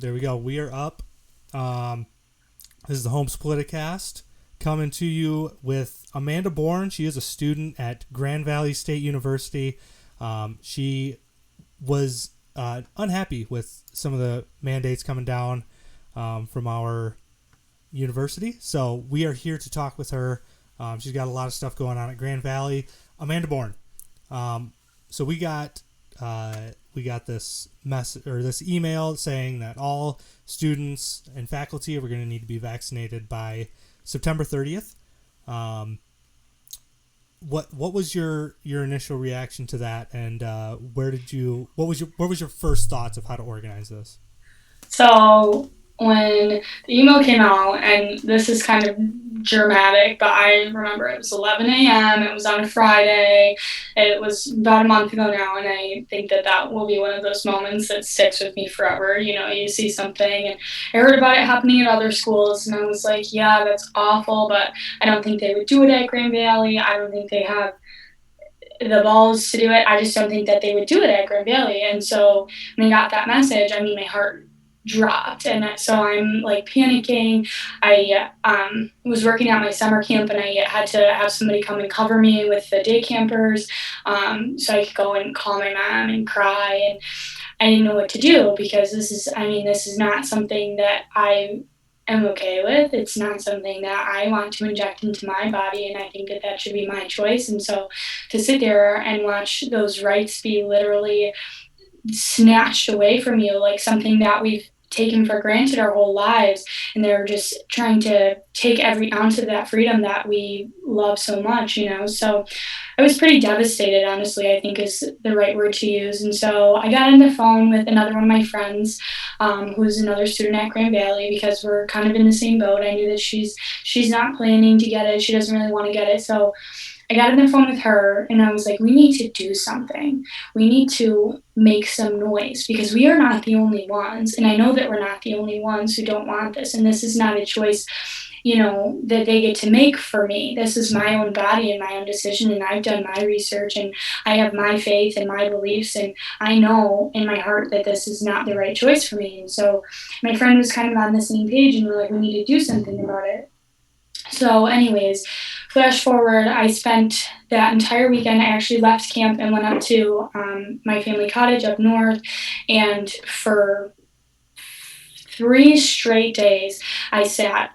There we go. We are up. This is the Homes Politicast coming to you with Amanda Bourne. She is a student at Grand Valley State University. She was unhappy with some of the mandates coming down from our university. So we are here to talk with her. She's got a lot of stuff going on at Grand Valley. Amanda Bourne. So we got this this email saying that all students and faculty are going to need to be vaccinated by September 30th. What was your initial reaction to that, and what was your first thoughts of how to organize this? So when the email came out, and this is kind of dramatic, but I remember it was 11 a.m. It was on a Friday. It was about a month ago now, and I think that will be one of those moments that sticks with me forever. You know, you see something, and I heard about it happening at other schools, and I was like, yeah, that's awful, but I don't think they would do it at Grand Valley. I don't think they have the balls to do it. I just don't think that they would do it at Grand Valley. And so when I got that message, I mean, my heart dropped, and so I'm like panicking. I was working at my summer camp, and I had to have somebody come and cover me with the day campers, so I could go and call my mom and cry, and I didn't know what to do, because this is not something that I am okay with. It's not something that I want to inject into my body, and I think that should be my choice. And so to sit there and watch those rights be literally snatched away from you, like something that we've taken for granted our whole lives, and they're just trying to take every ounce of that freedom that we love so much, So I was pretty devastated, honestly, I think is the right word to use. And so I got on the phone with another one of my friends, who's another student at Grand Valley, because we're kind of in the same boat. I knew that she's not planning to get it. She doesn't really want to get it. So I got on the phone with her, and I was like, we need to do something. We need to make some noise, because we are not the only ones. And I know that we're not the only ones who don't want this. And this is not a choice, that they get to make for me. This is my own body and my own decision. And I've done my research, and I have my faith and my beliefs. And I know in my heart that this is not the right choice for me. And so my friend was kind of on the same page, and we're like, we need to do something about it. So anyways, flash forward, I spent that entire weekend. I actually left camp and went up to my family cottage up north, and for 3 straight days, I sat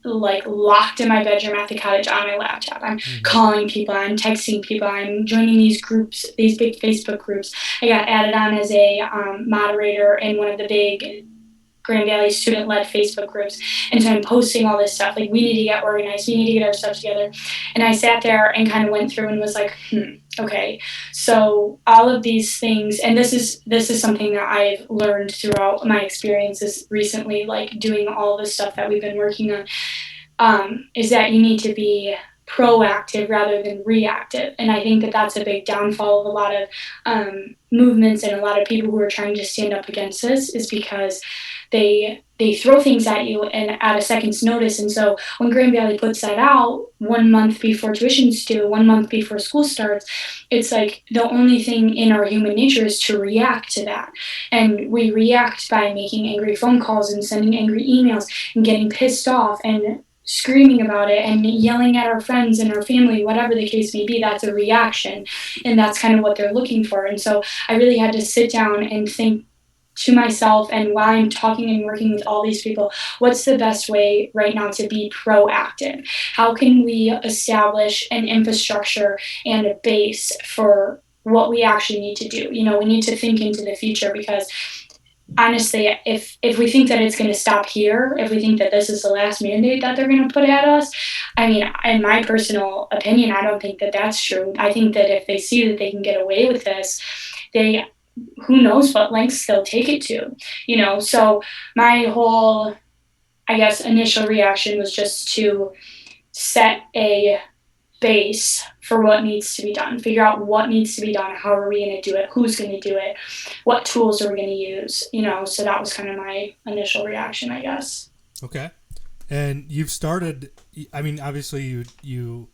locked in my bedroom at the cottage on my laptop. I'm calling people, I'm texting people, I'm joining these groups, these big Facebook groups. I got added on as a moderator in one of the big Grand Valley student-led Facebook groups. And so I'm posting all this stuff, like, we need to get organized, we need to get our stuff together. And I sat there and kind of went through and was like, okay, so all of these things, and this is something that I've learned throughout my experiences recently, like doing all this stuff that we've been working on, is that you need to be proactive rather than reactive. And I think that that's a big downfall of a lot of movements and a lot of people who are trying to stand up against this, is because they throw things at you and at a second's notice. And so when Grand Valley puts that out 1 month before tuition's due, 1 month before school starts, it's like the only thing in our human nature is to react to that. And we react by making angry phone calls and sending angry emails and getting pissed off and screaming about it and yelling at our friends and our family, whatever the case may be. That's a reaction, and that's kind of what they're looking for. And so I really had to sit down and think to myself, and while I'm talking and working with all these people, what's the best way right now to be proactive? How can we establish an infrastructure and a base for what we actually need to do? We need to think into the future, because honestly, if we think that it's going to stop here, if we think that this is the last mandate that they're going to put at us, I mean, in my personal opinion, I don't think that that's true. I think that if they see that they can get away with this, who knows what lengths they'll take it to, So my whole, I guess, initial reaction was just to set a base for what needs to be done, figure out what needs to be done, how are we going to do it, who's going to do it, what tools are we going to use, So that was kind of my initial reaction, I guess. Okay. And you've started, I mean, obviously you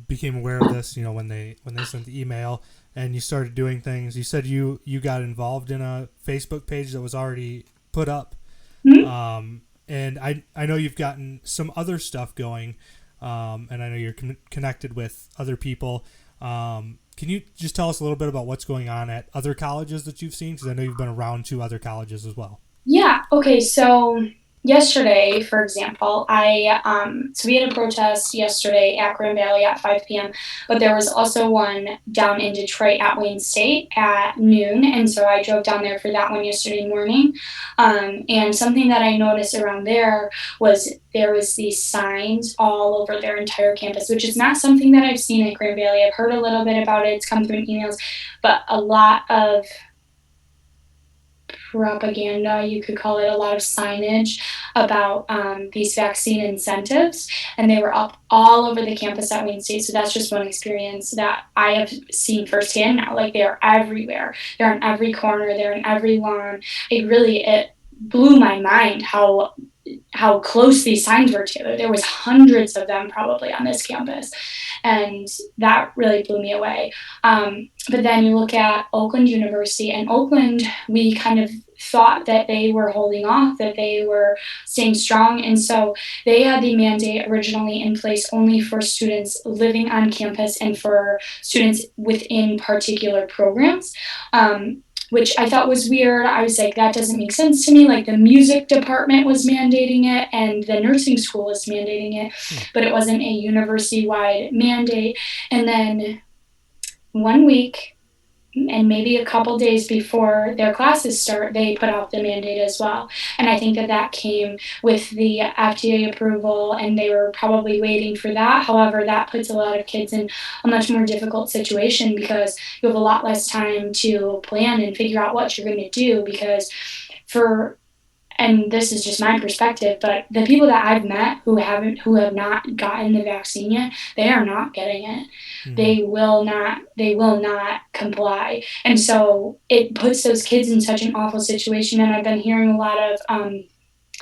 became aware of this, when they sent the email, and you started doing things. You said you got involved in a Facebook page that was already put up, Hmm? and I know you've gotten some other stuff going, and I know you're connected with other people. Can you just tell us a little bit about what's going on at other colleges that you've seen? Because I know you've been around to other colleges as well. Yeah. Okay. So yesterday, for example, so we had a protest yesterday at Grand Valley at 5 p.m., but there was also one down in Detroit at Wayne State at noon, and so I drove down there for that one yesterday morning. And something that I noticed around there was these signs all over their entire campus, which is not something that I've seen at Grand Valley. I've heard a little bit about it; it's come through in emails, but a lot of propaganda, you could call it, a lot of signage about these vaccine incentives, and they were up all over the campus at Wayne State. So that's just one experience that I have seen firsthand now. Like they are everywhere. They're on every corner. They're in every lawn. It blew my mind how close these signs were together. There was hundreds of them probably on this campus, and that really blew me away. But then you look at Oakland University, and Oakland, we kind of thought that they were holding off, that they were staying strong, and so they had the mandate originally in place only for students living on campus and for students within particular programs. Which I thought was weird. I was like, that doesn't make sense to me. Like the music department was mandating it and the nursing school was mandating it, but it wasn't a university wide mandate. And then one week and maybe a couple days before their classes start, they put out the mandate as well. And I think that that came with the FDA approval, and they were probably waiting for that. However, that puts a lot of kids in a much more difficult situation because you have a lot less time to plan and figure out what you're going to do. Because for and this is just my perspective, but the people that I've met who have not gotten the vaccine yet, they are not getting it. Mm-hmm. They will not comply. And so it puts those kids in such an awful situation. And I've been hearing a lot of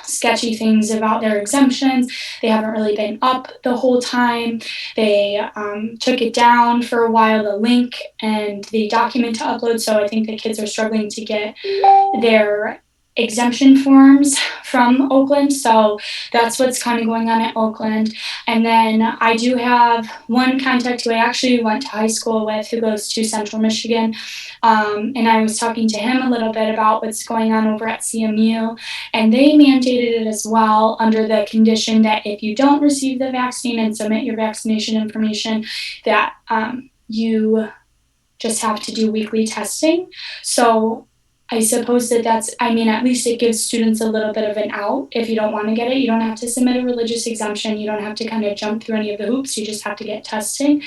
sketchy things about their exemptions. They haven't really been up the whole time. They took it down for a while, the link and the document to upload. So I think the kids are struggling to get their exemption forms from Oakland. So that's what's kind of going on at Oakland. And then I do have one contact who I actually went to high school with who goes to Central Michigan. And I was talking to him a little bit about what's going on over at CMU. And they mandated it as well under the condition that if you don't receive the vaccine and submit your vaccination information, that you just have to do weekly testing. So I suppose at least it gives students a little bit of an out. If you don't want to get it, you don't have to submit a religious exemption. You don't have to kind of jump through any of the hoops. You just have to get testing,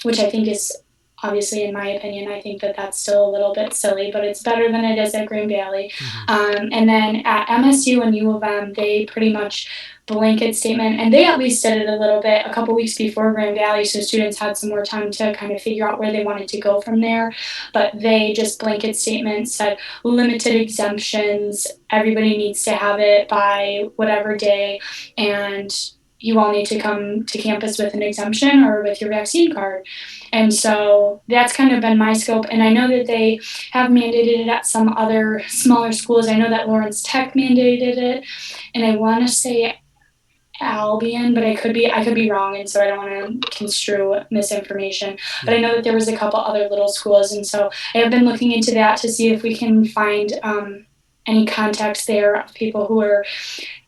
which I think is obviously, in my opinion, I think that that's still a little bit silly, but it's better than it is at Grand Valley. And then at MSU and U of M, they pretty much blanket statement, and they at least did it a little bit a couple weeks before Grand Valley, so students had some more time to kind of figure out where they wanted to go from there. But they just blanket statement said limited exemptions, everybody needs to have it by whatever day, and you all need to come to campus with an exemption or with your vaccine card. And so that's kind of been my scope. And I know that they have mandated it at some other smaller schools. I know that Lawrence Tech mandated it, and I want to say Albion, but I could be wrong, and so I don't want to construe misinformation. But I know that there was a couple other little schools, and so I have been looking into that to see if we can find any contacts there of people who are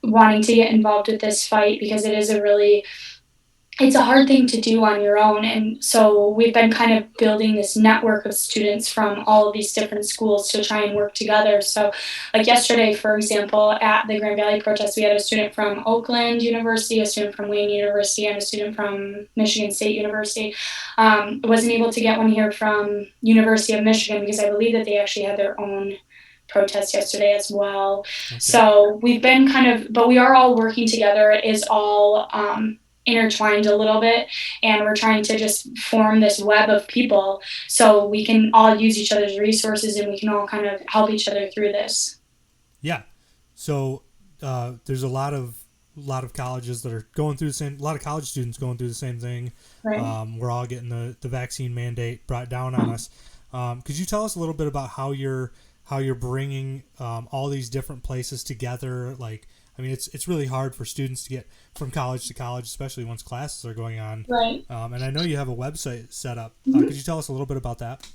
wanting to get involved with this fight, because it's a hard thing to do on your own. And so we've been kind of building this network of students from all of these different schools to try and work together. So like yesterday, for example, at the Grand Valley protest, we had a student from Oakland University, a student from Wayne University, and a student from Michigan State University. Wasn't able to get one here from University of Michigan because I believe that they actually had their own protest yesterday as well. Okay. So we've been but we are all working together. It is all intertwined a little bit, and we're trying to just form this web of people so we can all use each other's resources and we can all kind of help each other through this. Yeah. So there's a lot of a lot of colleges that are going through the same. A lot of college students going through the same thing. Right. We're all getting the vaccine mandate brought down on us. Could you tell us a little bit about how you're bringing all these different places together? Like, I mean, it's really hard for students to get from college to college, especially once classes are going on. Right. And I know you have a website set up. Mhm. Could you tell us a little bit about that?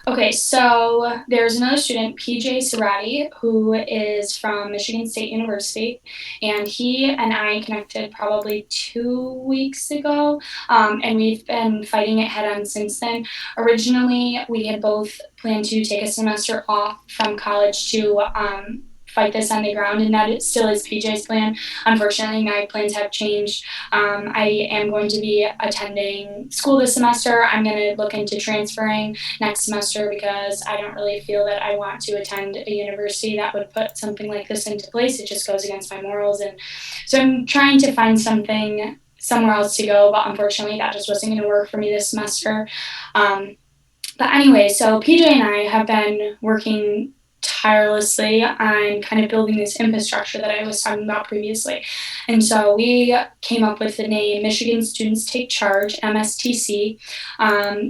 Okay, so there's another student, PJ Cerati, who is from Michigan State University, and he and I connected probably 2 weeks ago, and we've been fighting it head on since then. Originally, we had both planned to take a semester off from college to fight this on the ground, and that it still is PJ's plan. Unfortunately, my plans have changed. I am going to be attending school this semester. I'm going to look into transferring next semester because I don't really feel that I want to attend a university that would put something like this into place. It just goes against my morals. And so I'm trying to find something somewhere else to go, but unfortunately that just wasn't going to work for me this semester. But anyway, so PJ and I have been working tirelessly on kind of building this infrastructure that I was talking about previously. And so we came up with the name Michigan Students Take Charge, MSTC.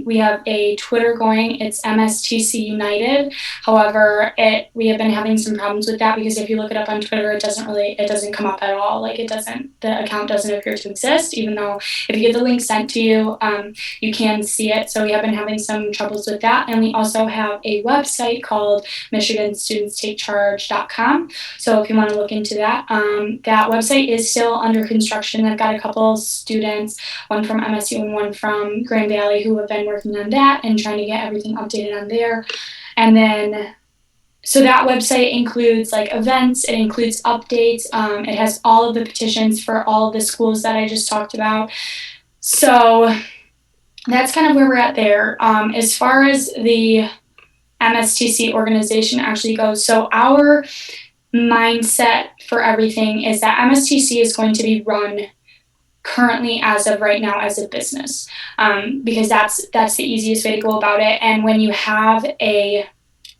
We have a Twitter going, it's MSTC United. However, we have been having some problems with that because if you look it up on Twitter, it doesn't come up at all. Like the account doesn't appear to exist, even though if you get the link sent to you, you can see it. So we have been having some troubles with that. And we also have a website called MichiganStudentsTakeCharge.com. So if you want to look into that, that website is still under construction. I've got a couple students, one from MSU and one from Grand Valley, who have been working on that and trying to get everything updated on there. And then so that website includes like events, it includes updates, it has all of the petitions for all of the schools that I just talked about. So that's kind of where we're at there. As far as the MSTC organization actually goes, so our mindset for everything is that MSTC is going to be run currently as of right now as a business, because that's the easiest way to go about it. And when you have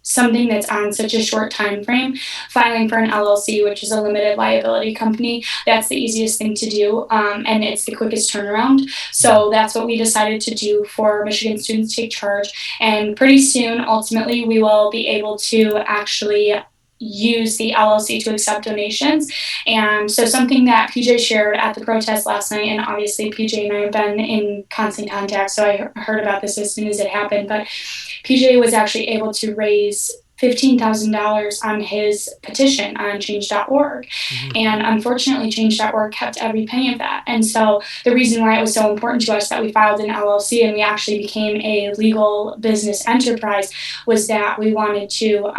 something that's on such a short time frame, filing for an LLC, which is a limited liability company, that's the easiest thing to do, and it's the quickest turnaround. So that's what we decided to do for Michigan Students Take Charge. And pretty soon, ultimately, we will be able to actually use the LLC to accept donations. And so something that PJ shared at the protest last night, and obviously PJ and I have been in constant contact, so I heard about this as soon as it happened, but PJ was actually able to raise $15,000 on his petition on change.org. Mm-hmm. And unfortunately, change.org kept every penny of that. And so the reason why it was so important to us that we filed an LLC and we actually became a legal business enterprise was that we wanted to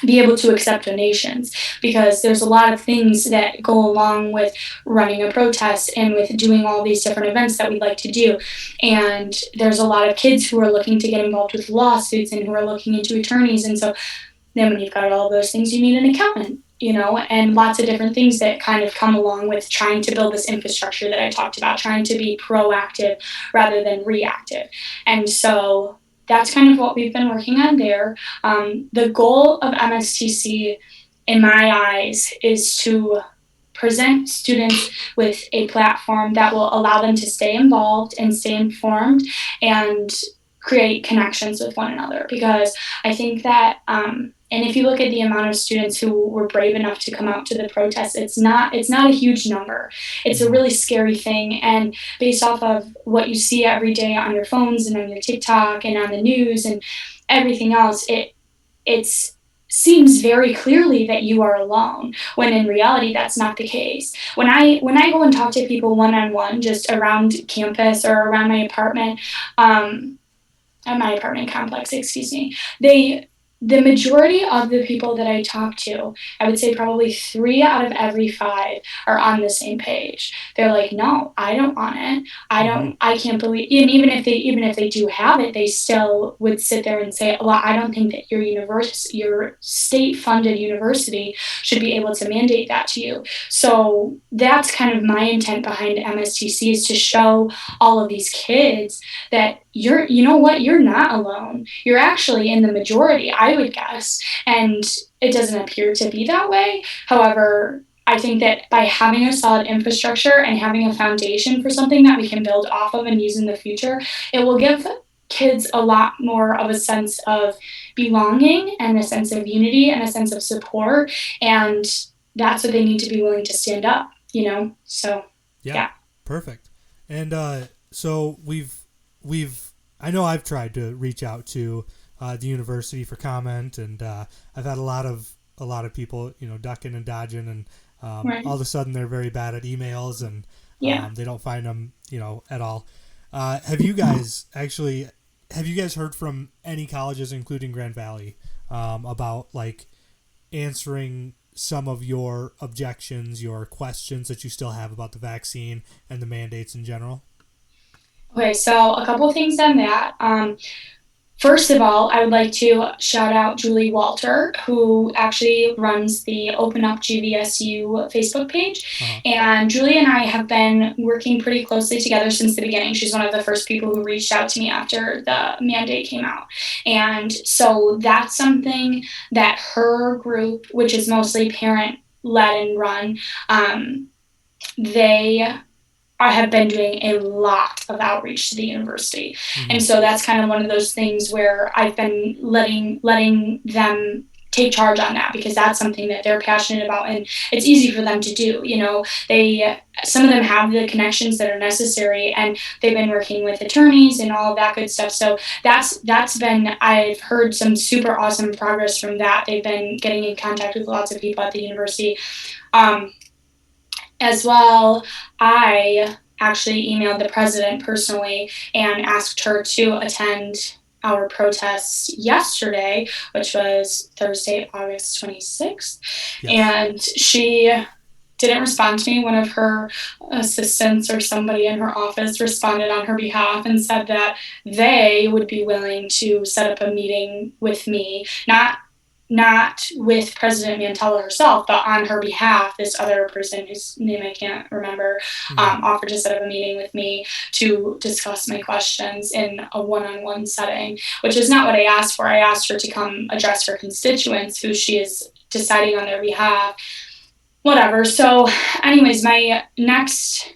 be able to accept donations, because there's a lot of things that go along with running a protest and with doing all these different events that we'd like to do. And there's a lot of kids who are looking to get involved with lawsuits and who are looking into attorneys. And so then when you've got all of those things, you need an accountant, and lots of different things that kind of come along with trying to build this infrastructure that I talked about, trying to be proactive rather than reactive. And so that's kind of what we've been working on there. The goal of MSTC, in my eyes, is to present students with a platform that will allow them to stay involved and stay informed and create connections with one another. Because I think that, and if you look at the amount of students who were brave enough to come out to the protest, it's not a huge number. It's a really scary thing. And based off of what you see every day on your phones and on your TikTok and on the news and everything else, it seems very clearly that you are alone, when in reality that's not the case. When I go and talk to people one-on-one just around campus or around my apartment, at my apartment complex, the majority of the people that I talk to, I would say probably 3 out of every 5 are on the same page. They're like, no, I don't want it. I can't believe, and even if they do have it, they still would sit there and say, well, I don't think that your state-funded university should be able to mandate that to you. So that's kind of my intent behind MSTC, is to show all of these kids that you're not alone. You're actually in the majority, I would guess. And it doesn't appear to be that way. However, I think that by having a solid infrastructure and having a foundation for something that we can build off of and use in the future, it will give kids a lot more of a sense of belonging and a sense of unity and a sense of support. And that's what they need to be willing to stand up, you know? So, Yeah, yeah. perfect. And so we've I know I've tried to reach out to the university for comment, and I've had a lot of people, you know, ducking and dodging, and Right. all of a sudden they're very bad at emails, and Yeah. they don't find them, you know, at all. Have you guys actually? Have you guys heard from any colleges, including Grand Valley, about like answering some of your objections, your questions that you still have about the vaccine and the mandates in general? Okay, so a couple of things on that. First of all, I would like to shout out Julie Walter, who actually runs the Open Up GVSU Facebook page. Uh huh. And Julie and I have been working pretty closely together since the beginning. She's one of the first people who reached out to me after the mandate came out. And so that's something that her group, which is mostly parent led and run, they I have been doing a lot of outreach to the university. Mm-hmm. And so that's kind of one of those things where I've been letting them take charge on that because that's something that they're passionate about and it's easy for them to do. You know, they some of them have the connections that are necessary and they've been working with attorneys and all of that good stuff. So that's been I've heard some super awesome progress from that. They've been getting in contact with lots of people at the university. Um, as well, I actually emailed the president personally and asked her to attend our protests yesterday, which was Thursday, August 26th. Yes. And she didn't respond to me. One of her assistants or somebody in her office responded on her behalf and said that they would be willing to set up a meeting with me, not with President Mantella herself, but on her behalf, this other person whose name I can't remember Mm-hmm. offered to set up a meeting with me to discuss my questions in a one-on-one setting, which is not what I asked for. I asked her to come address her constituents, who she is deciding on their behalf. Whatever. So, anyways, my next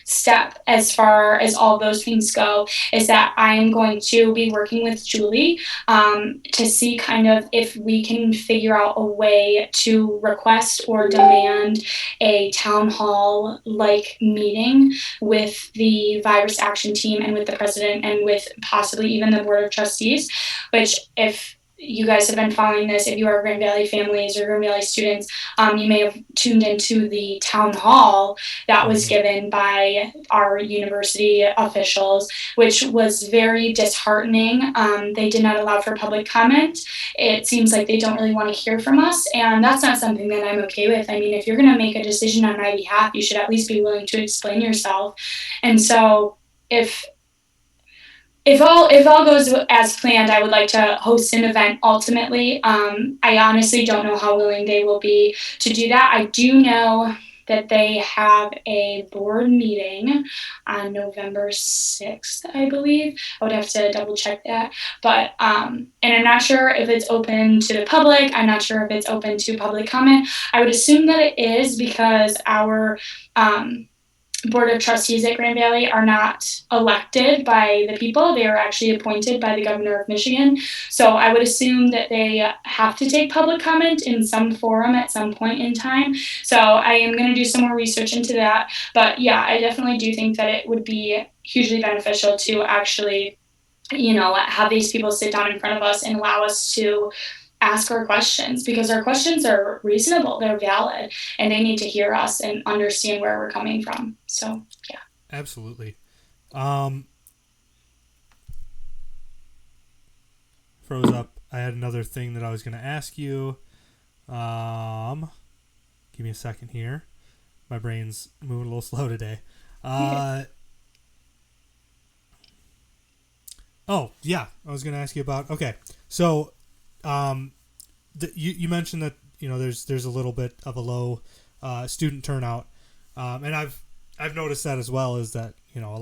step as far as all those things go is that I am going to be working with Julie to see kind of if we can figure out a way to request or demand a town hall like meeting with the virus action team and with the president and with possibly even the board of trustees, which if you guys have been following this, if you are Grand Valley families or Grand Valley students, you may have tuned into the town hall that was Mm-hmm. given by our university officials, which was very disheartening. They did not allow for public comment. It seems like they don't really want to hear from us, and that's not something that I'm okay with. I mean, if you're going to make a decision on my behalf, you should at least be willing to explain yourself. And so, if if all goes as planned, I would like to host an event ultimately. I honestly don't know how willing they will be to do that. I do know that they have a board meeting on November 6th, I believe. I would have to double check that. But, and I'm not sure if it's open to the public. I'm not sure if it's open to public comment. I would assume that it is because our, board of trustees at Grand Valley are not elected by the people. They are actually appointed by the governor of Michigan. So I would assume that they have to take public comment in some forum at some point in time. So I am going to do some more research into that. But yeah, I definitely do think that it would be hugely beneficial to actually, you know, have these people sit down in front of us and allow us to ask our questions because our questions are reasonable, they're valid, and they need to hear us and understand where we're coming from. So, yeah. Absolutely. Um, Froze up. I had another thing that I was going to ask you. Um, Give me a second here. My brain's moving a little slow today. Uh, oh, yeah. I was going to ask you about. Okay. So, um, you mentioned that, you know, there's a little bit of a low student turnout. And I've noticed that as well, is that, you know, a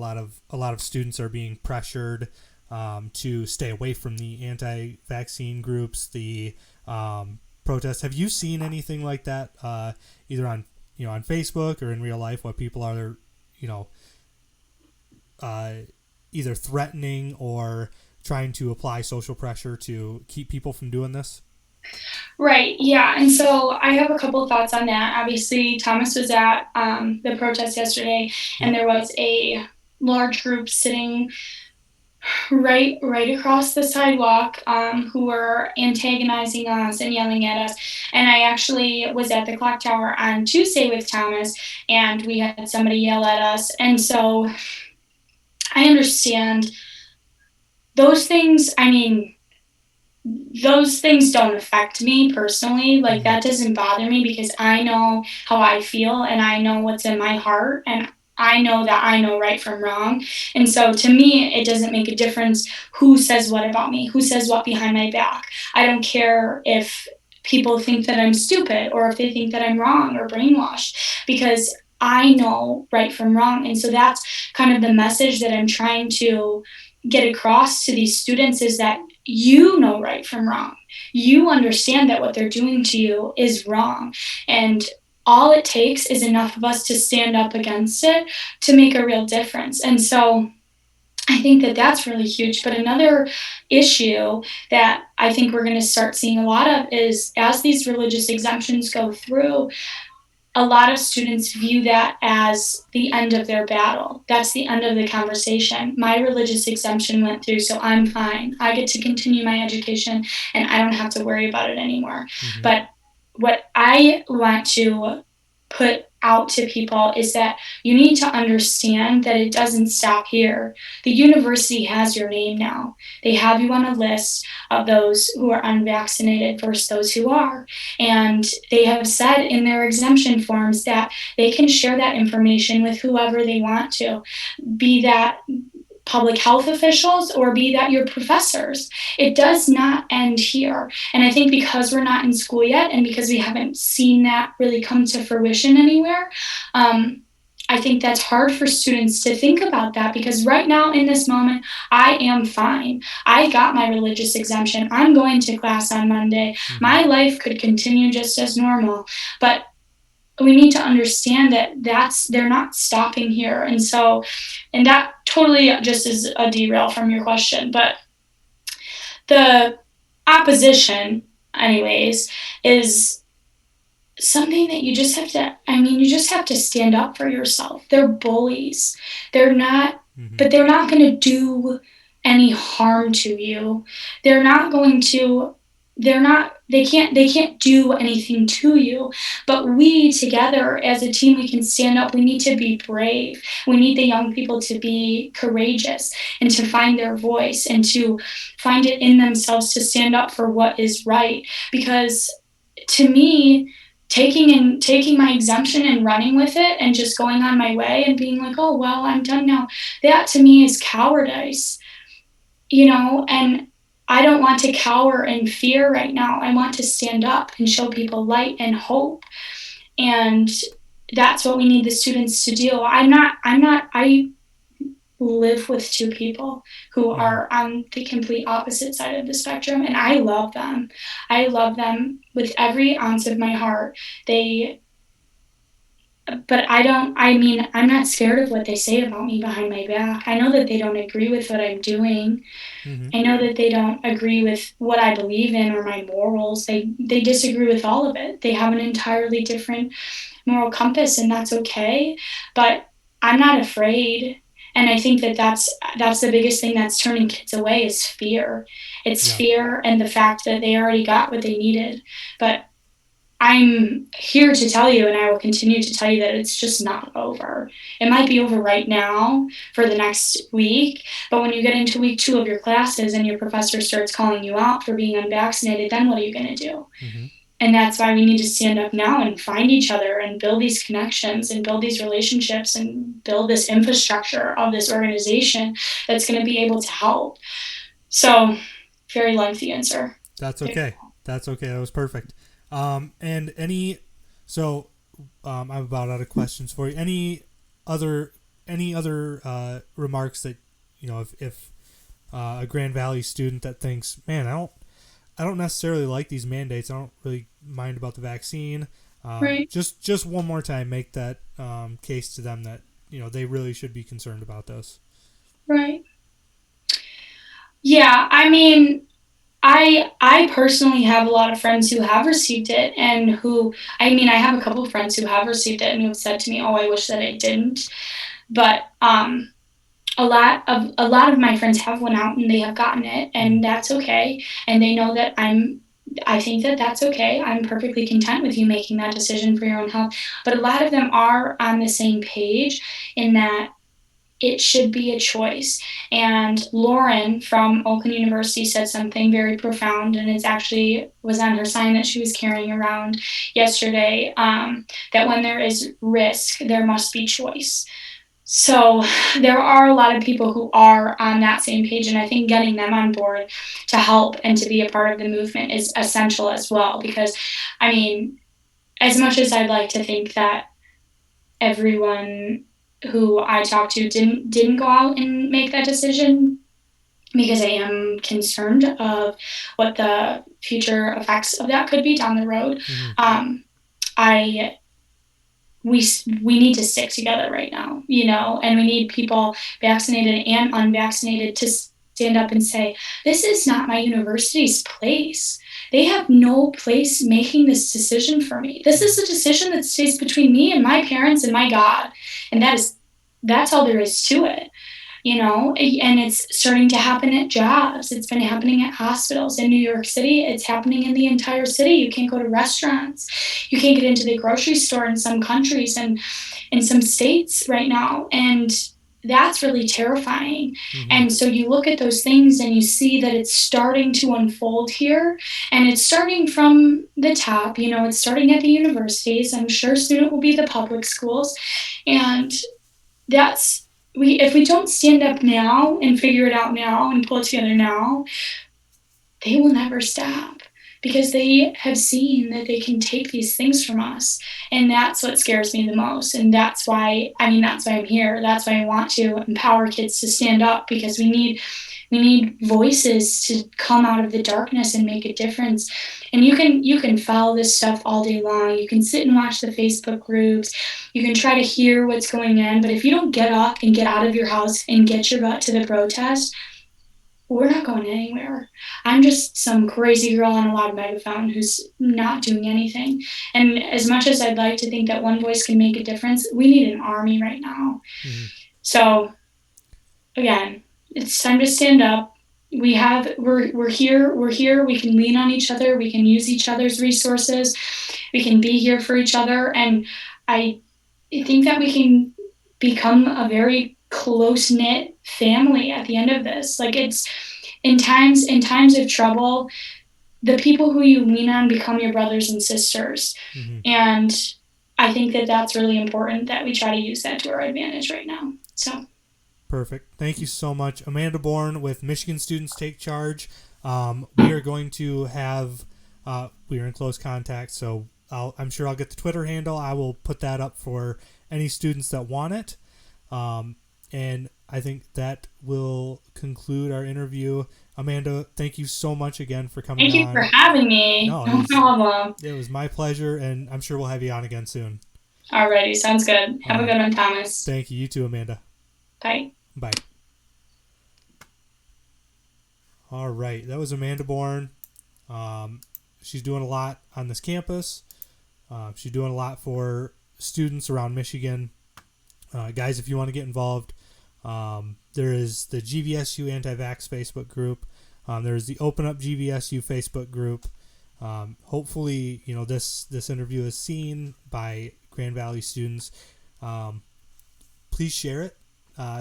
lot of students are being pressured to stay away from the anti-vaccine groups, the protests. Have you seen anything like that, either on on Facebook or in real life, what people are, you know, uh, either threatening or trying to apply social pressure to keep people from doing this? Right, yeah. And so I have a couple of thoughts on that. Obviously, Thomas was at the protest yesterday, and Yep. there was a large group sitting right across the sidewalk who were antagonizing us and yelling at us. And I actually was at the clock tower on Tuesday with Thomas, and we had somebody yell at us. And so I understand those things. I mean, those things don't affect me personally. Like, Mm-hmm. that doesn't bother me because I know how I feel and I know what's in my heart, and I know that I know right from wrong. And so to me, it doesn't make a difference who says what about me, who says what behind my back. I don't care if people think that I'm stupid or if they think that I'm wrong or brainwashed, because I know right from wrong. And so that's kind of the message that I'm trying to get across to these students, is that you know right from wrong. You understand that what they're doing to you is wrong. And all it takes is enough of us to stand up against it to make a real difference. And so I think that that's really huge. But another issue that I think we're going to start seeing a lot of is, as these religious exemptions go through, a lot of students view that as the end of their battle. That's the end of the conversation. My religious exemption went through, so I'm fine. I get to continue my education and I don't have to worry about it anymore. Mm-hmm. But what I want to put out to people is that you need to understand that it doesn't stop here. The university has your name now. They have you on a list of those who are unvaccinated versus those who are. And they have said in their exemption forms that they can share that information with whoever they want to, be that public health officials or be that your professors. It does not end here. And I think because we're not in school yet and because we haven't seen that really come to fruition anywhere, I think that's hard for students to think about that, because right now in this moment, I am fine. I got my religious exemption. I'm going to class on Monday. Mm-hmm. My life could continue just as normal. But we need to understand that they're not stopping here. And so, and that totally just is a derail from your question, but the opposition anyways is something that you just have to, I mean, you just have to stand up for yourself. They're bullies. They're not, Mm-hmm. but they're not going to do any harm to you. They're not going to, they can't do anything to you. But we together as a team, we can stand up. We need to be brave. We need the young people to be courageous and to find their voice and to find it in themselves to stand up for what is right. Because to me, taking my exemption and running with it and just going on my way and being like, oh well, I'm done now, that to me is cowardice, and I don't want to cower in fear right now. I want to stand up and show people light and hope. And that's what we need the students to do. I live with two people who Mm-hmm. are on the complete opposite side of the spectrum, and I love them. I love them with every ounce of my heart. They but I mean, I'm not scared of what they say about me behind my back. I know that they don't agree with what I'm doing. Mm-hmm. I know that they don't agree with what I believe in or my morals. They disagree with all of it. They have an entirely different moral compass, and that's okay. But I'm not afraid. And I think that that's the biggest thing that's turning kids away is fear. It's Yeah. fear and the fact that they already got what they needed. But I'm here to tell you, and I will continue to tell you, that it's just not over. It might be over right now for the next week, but when you get into week 2 of your classes and your professor starts calling you out for being unvaccinated, then what are you going to do? Mm-hmm. And that's why we need to stand up now and find each other and build these connections and build these relationships and build this infrastructure of this organization that's going to be able to help. So, very lengthy answer. That's okay. That's okay. That was perfect. And so I'm about out of questions for you. Other, any other remarks that, if a Grand Valley student that thinks, man, I don't necessarily like these mandates. I don't really mind about the vaccine. Right. Just one more time, make that case to them that they really should be concerned about this. Right. Yeah, I mean, I personally have a lot of friends who have received it, and who, I mean, I have a couple of friends who have received it and who have said to me, "Oh, I wish that I didn't." But a lot of my friends have went out and they have gotten it, and that's okay, and they know that I think that that's okay. I'm perfectly content with you making that decision for your own health. But a lot of them are on the same page in that it should be a choice. And Lauren from Oakland University said something very profound, and it actually was on her sign that she was carrying around yesterday, that when there is risk, there must be choice. So there are a lot of people who are on that same page, and I think getting them on board to help and to be a part of the movement is essential as well. Because, I mean, as much as I'd like to think that everyone who I talked to didn't go out and make that decision, because I am concerned of what the future effects of that could be down the road. I we need to stick together right now, and we need people, vaccinated and unvaccinated, to stand up and say, this is not my university's place. They have no place making this decision for me. This is a decision that stays between me and my parents and my God. And that's all there is to it. And it's starting to happen at jobs. It's been happening at hospitals in New York City. It's happening in the entire city. You can't go to restaurants. You can't get into the grocery store in some countries and in some states right now. And that's really terrifying. And so you look at those things and you see that it's starting to unfold here, and it's starting from the top. It's starting at the universities. I'm sure soon it will be the public schools. And that's if we don't stand up now and figure it out now and pull it together now, they will never stop, because they have seen that they can take these things from us. And that's what scares me the most. And that's why I'm here. That's why I want to empower kids to stand up, because we need voices to come out of the darkness and make a difference. And you can follow this stuff all day long. You can sit and watch the Facebook groups. You can try to hear what's going on. But if you don't get up and get out of your house and get your butt to the protest, we're not going anywhere. I'm just some crazy girl on a loud megaphone who's not doing anything. And as much as I'd like to think that one voice can make a difference, we need an army right now. So again, it's time to stand up. We're here. We can lean on each other. We can use each other's resources. We can be here for each other. And I think that we can become a very close-knit family at the end of this. Like, it's in times of trouble, the people who you lean on become your brothers and sisters. And I think that that's really important, that we try to use that to our advantage right now. So perfect. Thank you so much, Amanda Bourne with Michigan Students Take Charge. We are going to have we are in close contact, so I'm sure I'll get the Twitter handle. I will put that up for any students that want it. And I think that will conclude our interview. Amanda, thank you so much again for coming on. Thank you for having me. No problem. It was my pleasure, and I'm sure we'll have you on again soon. Alrighty, sounds good. Have a good one, Thomas. Thank you. You too, Amanda. Bye. Bye. All right, that was Amanda Bourne. She's doing a lot on this campus. She's doing a lot for students around Michigan. Guys, if you want to get involved, there is the GVSU Anti-Vax Facebook group. There's the Open Up GVSU Facebook group. Hopefully, this interview is seen by Grand Valley students. Please share it.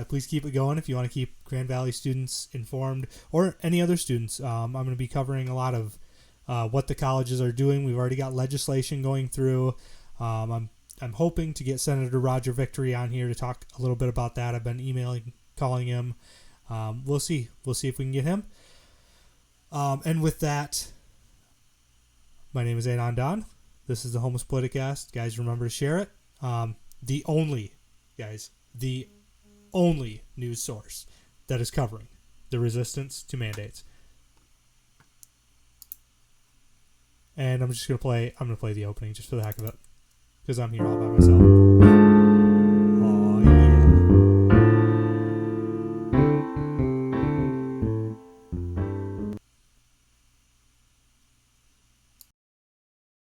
Please keep it going if you want to keep Grand Valley students informed, or any other students. I'm going to be covering a lot of what the colleges are doing. We've already got legislation going through. I'm hoping to get Senator Roger Victory on here to talk a little bit about that. I've been emailing, calling him. We'll see. We'll see if we can get him. And with that, my name is Anon Don. This is the Homeless Politicast. Guys, remember to share it. The only news source that is covering the resistance to mandates. And I'm going to play the opening just for the heck of it. because I'm here all by myself.